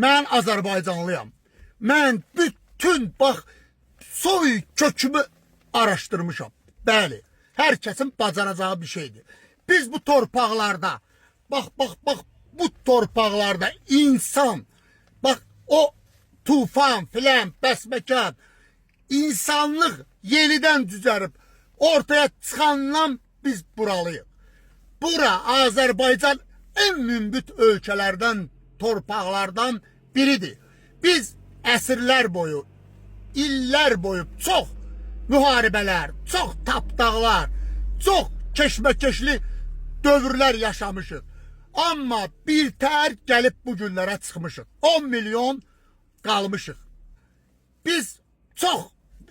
mən Azərbaycanlıyam. Mən bütün bax soy kökümü araşdırmışam. Bəli, hər kəsin bacaracağı bir şeydir. Biz bu torpaqlarda bax bu torpaqlarda insan bax o tufan filan bəsməkan insanlıq yenidən düzərib ortaya çıxandan biz buralıyıq. Bura Azərbaycan en mümbit ölkələrdən, torpaqlardan biridir. Biz əsrlər boyu, illər boyu çox müharibələr, çox tapdağlar, çox keşməkeşli dövrlər yaşamışıq. Amma bir tər gəlib bu günlərə çıxmışıq. 10 milyon qalmışıq. Biz çox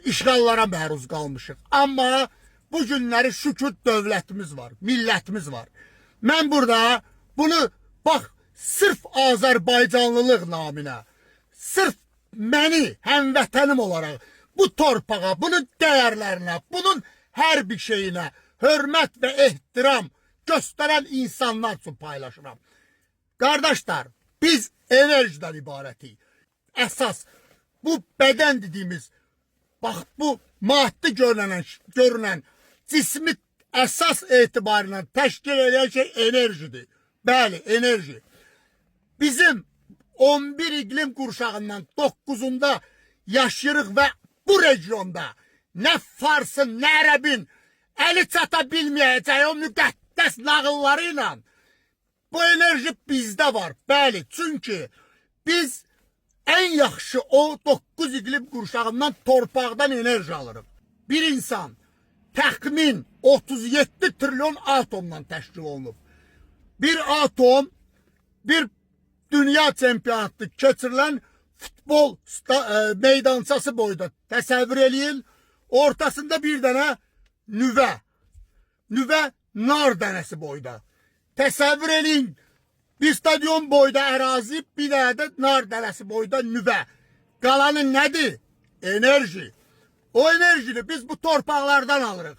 işğallara məruz qalmışıq. Amma bu günləri şükür dövlətimiz var, millətimiz var. Mən burada bunu bax sırf Azərbaycanlılıq naminə, sırf məni həmvətənim olaraq bu torpağa, bunun dəyərlərinə, bunun hər bir şeyinə hörmət və ehtiram göstərən insanlar üçün paylaşıram. Qardaşlar, biz enerjiden ibarətik. Əsas bu bədən dediyimiz, bax bu maddi görünən cismi əsas etibarıyla təşkil edən şey enerjidir. Bəli, enerji. Bizim 11 iqlim qurşağından 9'unda yaşayırıq və bu regionda nə Farsın, nə Ərəbin əli çata bilməyəcəyi o müqəddəs nağıllarıyla bu enerji bizdə var. Bəli, çünki biz en yaxşı o 9 iqlim qurşağından torpaqdan enerji alırıq. Bir insan təxmin 37 trilyon atomdan təşkil olunub. Bir atom, bir dünya çempionatı keçirilən futbol meydançası boyda təsəvvür eləyin. Ortasında bir dənə nüvə. Nüvə nar dənəsi boyda. Təsəvvür eləyin. Bir stadion boyda ərazi, bir dənə də nar dənəsi boyda nüvə. Qalanı nədir? Enerji. O enerjini biz bu torpaqlardan alırıq.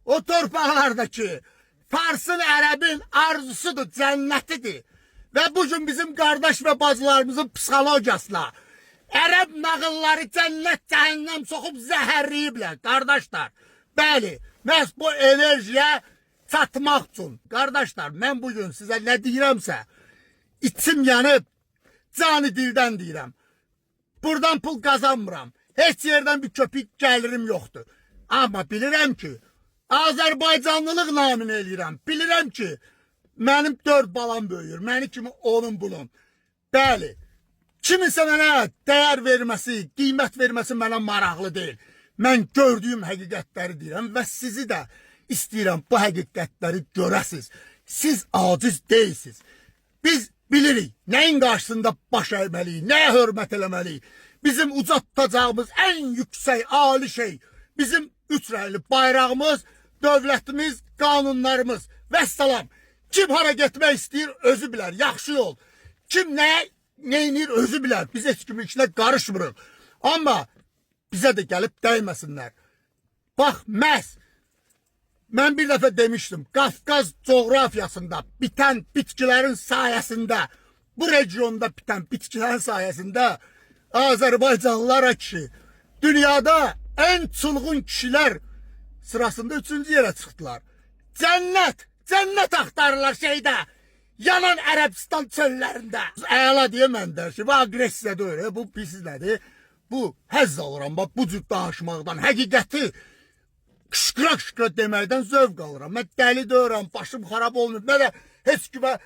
O torpaqlardaki Farsın, Ərəbin arzusudur, cənnətidir. Və bugün bizim qardaş və bacılarımızın psixologiyasına Ərəb nağılları cənnət, cəhənnəm soxub zəhərləyiblər. Qardaşlar, bəli, məhz bu enerjiyə çatmaq üçün. Qardaşlar, mən bugün sizə nə deyirəmsə, içim yanıb, canı dildən deyirəm. Buradan pul qazanmıram. Heç yerdən bir köpük gəlirim yoxdur. Amma bilirəm ki, Azərbaycanlılıq naminə eləyirəm. Bilirəm ki, mənim 4 balam böyüyür. Məni kimi onun bunun. Bəli, kiminsə mənə dəyər verməsi, qiymət verməsi mənə maraqlı deyil. Mən gördüyüm həqiqətləri deyirəm və sizi də istəyirəm bu həqiqətləri görəsiz. Siz aciz deyilsiniz. Biz bilirik nəyin qarşısında baş əyməliyik, nəyə hörmət eləməliyik. Bizim uca tutacağımız en yüksek, ali şey bizim 3 rəyli bayrağımız, dövlətimiz, qanunlarımız. Vəssalam. Kim hara getmək istəyir, özü bilər. Yaxşı yol. Kim neyinir, özü bilər. Biz heç kimin içine qarışmırıq. Amma bizə də gəlib dəyməsinlər. Bax, mən bir dəfə demişdim, Qafqaz coğrafiyasında bitən bitkilərin sayəsində, bu regionda bitən bitkilərin sayəsində Azərbaycanlılar ki, dünyada en çılgın kişiler sırasında 3-cü yerə çıxdılar. Cənnət axtarırlar şeydə, yanan Ərəbistan çöllərində. Əla deyə mən der ki, bu agresiya deyil, bu pis nədir? Bu həzz alıram, bu cür danışmaqdan, həqiqəti qışqıra deməkdən zövq alıram. Mən dəli deyirəm, başım xarab olmuyor. Mən də heç kimə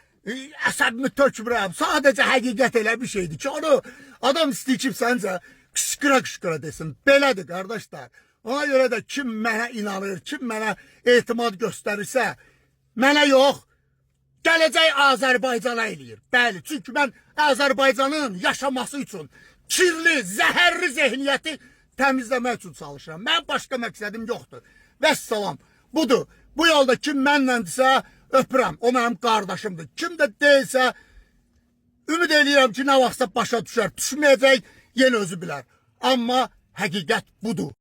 əsəbimi tökmürəm. Sadəcə həqiqət elə bir şeydir ki, onu adam istəyir ki, səncə qışqıra desin. Belədir, qardaşlar. Ona görə də kim mənə inanır, kim mənə etimad göstərirsə, mənə yox, gələcək Azərbaycana eləyir. Bəli, çünki mən Azərbaycanın yaşaması üçün kirli, zəhərli zehniyyəti təmizləmək üçün çalışıram. Mən başqa məqsədim yoxdur. Vəssalam, budur. Bu yolda kim mənləndirsə, öpürəm. O mənim qardaşımdır. Kim də deyilsə, ümid edirəm ki, nə vaxtsa başa düşər. Düşməyəcək, yenə özü bilər. Amma həqiqət budur.